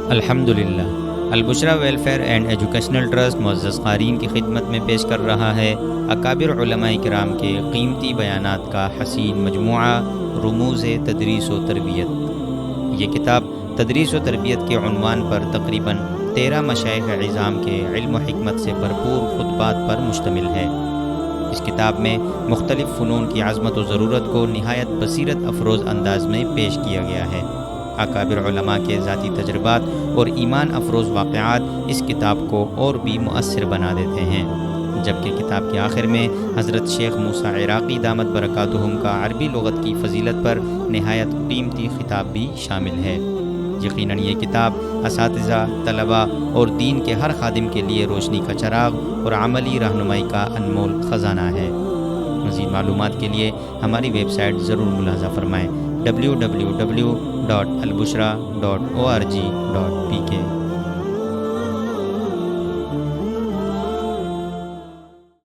الحمدللہ، البشریٰ welfare and educational trust معزز قارئین کی خدمت میں پیش کر رہا ہے اکابر علماء کرام کے قیمتی بیانات کا حسین مجموعہ رموز تدریس و تربیت۔ یہ کتاب تدریس و تربیت کے عنوان پر تقریباً 13 مشائخ عظام کے علم و حکمت سے بھرپور خطبات پر مشتمل ہے۔ اس کتاب میں مختلف فنون کی عظمت و ضرورت کو نہایت بصیرت افروز انداز میں پیش کیا گیا ہے۔ اکابر علماء کے ذاتی تجربات اور ایمان افروز واقعات اس کتاب کو اور بھی مؤثر بنا دیتے ہیں، جبکہ کتاب کے آخر میں حضرت شیخ موسیٰ عراقی دامت برکاتہم کا عربی لغت کی فضیلت پر نہایت قیمتی خطاب بھی شامل ہے۔ یقیناً یہ کتاب اساتذہ، طلباء اور دین کے ہر خادم کے لیے روشنی کا چراغ اور عملی رہنمائی کا انمول خزانہ ہے۔ مزید معلومات کے لیے ہماری ویب سائٹ ضرور ملاحظہ فرمائیں www.albusra.org.pk